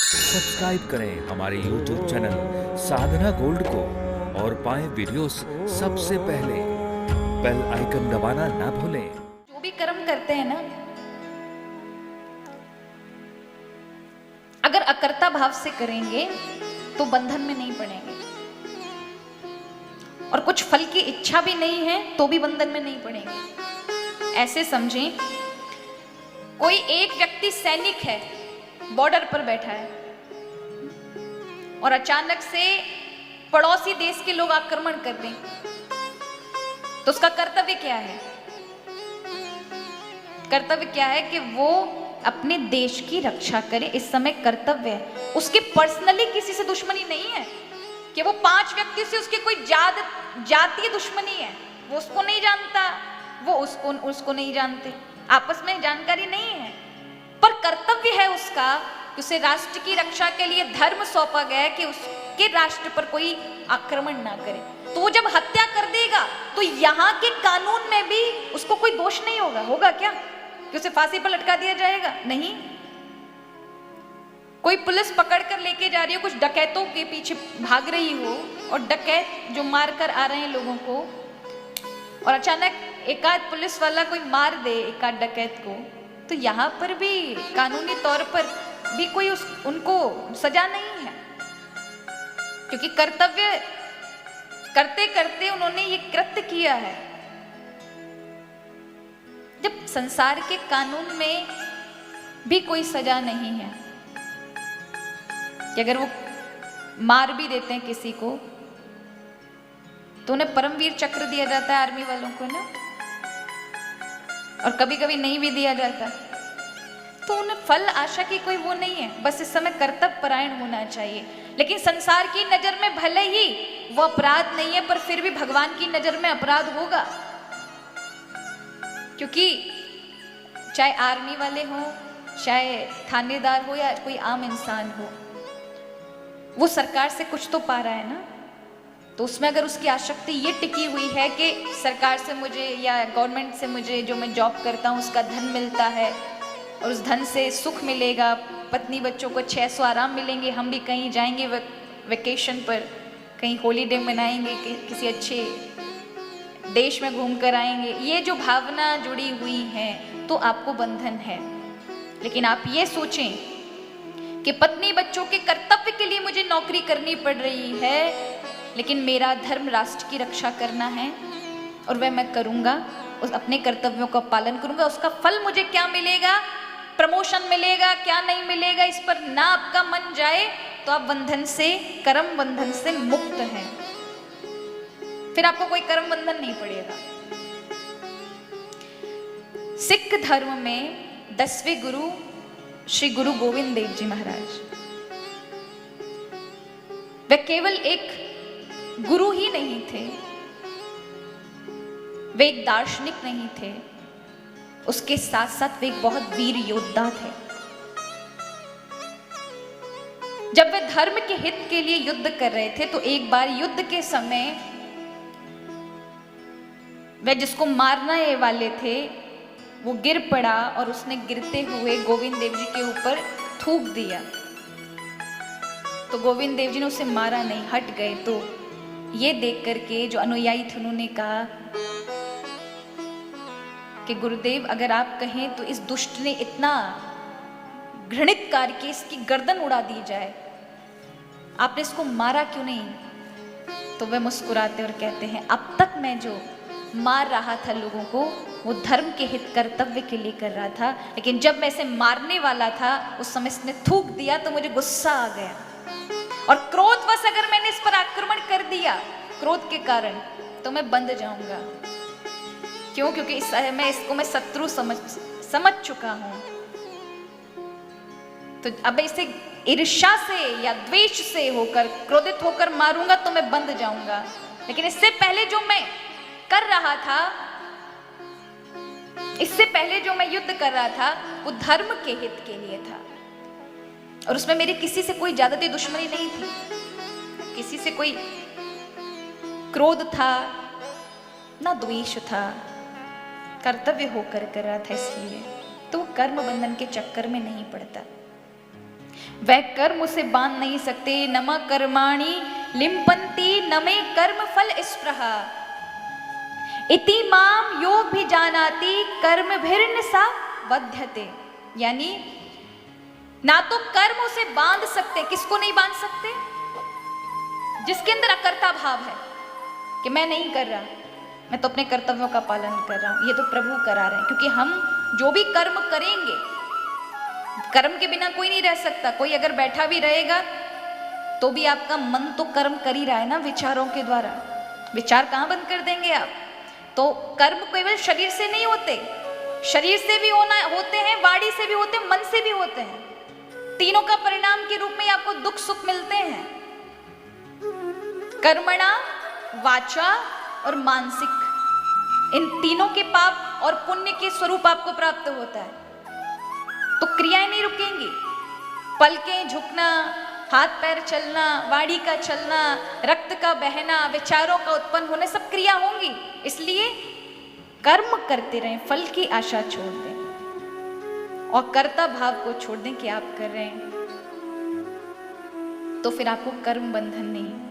Subscribe करें हमारे YouTube channel साधना gold को और पाएं वीडियोस सबसे पहले। बेल आइकन दबाना ना भूलें। जो भी कर्म करते हैं ना, अगर अकर्ता भाव से करेंगे तो बंधन में नहीं पड़ेंगे, और कुछ फल की इच्छा भी नहीं है तो भी बंधन में नहीं पड़ेंगे। ऐसे समझें, कोई एक व्यक्ति सैनिक है, बॉर्डर पर बैठा है और अचानक से पड़ोसी देश के लोग आक्रमण कर दें, तो उसका कर्तव्य क्या है? कर्तव्य क्या है कि वो अपने देश की रक्षा करे। इस समय कर्तव्य है। उसकी पर्सनली किसी से दुश्मनी नहीं है कि वो 5 व्यक्ति से उसकी कोई जातीय दुश्मनी है। वो उसको नहीं जानता, वो उसको नहीं जानते, आपस में जानकारी नहीं है, पर कर्तव्य है उसका कि उसे राष्ट्र की रक्षा के लिए धर्म सौंपा गया है कि उसके राष्ट्र पर कोई आक्रमण ना करे। तो वो जब हत्या कर देगा तो यहाँ के कानून में भी उसको कोई दोष नहीं होगा। होगा क्या कि उसे फांसी पर लटका दिया जाएगा? नहीं। कोई पुलिस पकड़ कर लेके जा रही हो, कुछ डकैतों के पीछे भाग रही हो और डकैत जो मार कर आ रहे हैं लोगों को, और अचानक एकाध पुलिस वाला कोई मार दे एकाध डकैत को, तो यहाँ पर भी कानूनी तौर पर भी कोई उनको सजा नहीं है, क्योंकि कर्तव्य करते करते उन्होंने ये कृत्य किया है। जब संसार के कानून में भी कोई सजा नहीं है कि अगर वो मार भी देते हैं किसी को तो उन्हें परमवीर चक्र दिया जाता है आर्मी वालों को ना, और कभी कभी नहीं भी दिया जाता, तो उन्हें फल आशा की कोई वो नहीं है। बस इस समय कर्तव्य परायण होना चाहिए। लेकिन संसार की नजर में भले ही वो अपराध नहीं है, पर फिर भी भगवान की नजर में अपराध होगा, क्योंकि चाहे आर्मी वाले हो, चाहे थानेदार हो या कोई आम इंसान हो, वो सरकार से कुछ तो पा रहा है ना। तो उसमें अगर उसकी आसक्ति ये टिकी हुई है कि सरकार से मुझे या गवर्नमेंट से मुझे जो मैं जॉब करता हूँ उसका धन मिलता है और उस धन से सुख मिलेगा, पत्नी बच्चों को 600 आराम मिलेंगे, हम भी कहीं जाएंगे वेकेशन पर, कहीं हॉलीडे मनाएंगे, किसी अच्छे देश में घूम कर आएंगे, ये जो भावना जुड़ी हुई है तो आपको बंधन है। लेकिन आप ये सोचें कि पत्नी बच्चों के कर्तव्य के लिए मुझे नौकरी करनी पड़ रही है, लेकिन मेरा धर्म राष्ट्र की रक्षा करना है और वह मैं करूंगा, उस अपने कर्तव्यों का पालन करूंगा। उसका फल मुझे क्या मिलेगा, प्रमोशन मिलेगा क्या नहीं मिलेगा, इस पर ना आपका मन जाए तो आप बंधन से, कर्म बंधन से मुक्त हैं। फिर आपको कोई कर्म बंधन नहीं पड़ेगा। सिख धर्म में 10वें गुरु श्री गुरु गोविंद देव जी महाराज, वे केवल एक गुरु ही नहीं थे, वे एक दार्शनिक नहीं थे, उसके साथ साथ वे एक बहुत वीर योद्धा थे। जब वे धर्म के हित के लिए युद्ध कर रहे थे तो एक बार युद्ध के समय वे जिसको मारने वाले थे वो गिर पड़ा और उसने गिरते हुए गोविंद देव जी के ऊपर थूक दिया। तो गोविंद देव जी ने उसे मारा नहीं, हट गए। तो ये देख करके जो अनुयायी थे उन्होंने कहा कि गुरुदेव अगर आप कहें तो इस दुष्ट ने इतना घृणित कार्य किया, इसकी गर्दन उड़ा दी जाए, आपने इसको मारा क्यों नहीं? तो वे मुस्कुराते और कहते हैं अब तक मैं जो मार रहा था लोगों को वो धर्म के हित कर्तव्य के लिए कर रहा था, लेकिन जब मैं इसे मारने वाला था उस समय इसने थूक दिया तो मुझे गुस्सा आ गया, और क्रोधवश अगर मैंने इस पर आक्रमण कर दिया क्रोध के कारण तो मैं बंध जाऊंगा। क्यों? क्योंकि इस मैं इसको मैं शत्रु समझ चुका हूं। तो अब इसे ईर्ष्या से या द्वेष से होकर, क्रोधित होकर मारूंगा तो मैं बंध जाऊंगा। लेकिन इससे पहले जो मैं कर रहा था, इससे पहले जो मैं युद्ध कर रहा था वो धर्म के हित के लिए था, और उसमें मेरी किसी से कोई ज्यादा दुश्मनी नहीं थी, किसी से कोई क्रोध था ना द्वेष था, कर्तव्य होकर कर रहा था, इसलिए तो वो कर्म बंधन के चक्कर में नहीं पड़ता। वह कर्म उसे बांध नहीं सकते। नम कर्माणि लिम्पन्ति न मे कर्म फल स्पृहा इति माम यो भी जानाति कर्म भिर्न सा बध्यते। यानी ना तो कर्म उसे बांध सकते, किसको नहीं बांध सकते? जिसके अंदर अकर्ता भाव है कि मैं नहीं कर रहा, मैं तो अपने कर्तव्यों का पालन कर रहा हूं, ये तो प्रभु करा रहे हैं। क्योंकि हम जो भी कर्म करेंगे, कर्म के बिना कोई नहीं रह सकता। कोई अगर बैठा भी रहेगा तो भी आपका मन तो कर्म कर ही रहा है ना, विचारों के द्वारा। विचार कहां बंद कर देंगे आप? तो कर्म केवल शरीर से नहीं होते, शरीर से भी होते हैं, वाणी से भी होते हैं, मन से भी होते हैं। तीनों का परिणाम के रूप में आपको दुख सुख मिलते हैं। कर्मणा, वाचा और मानसिक, इन तीनों के पाप और पुण्य के स्वरूप आपको प्राप्त होता है। तो क्रियाएं नहीं रुकेंगी, पलकें झुकना, हाथ पैर चलना, वाणी का चलना, रक्त का बहना, विचारों का उत्पन्न होने, सब क्रिया होंगी। इसलिए कर्म करते रहें, फल की आशा छोड़ दें और कर्ता भाव को छोड़ दें कि आप कर रहे हैं, तो फिर आपको कर्म बंधन नहीं।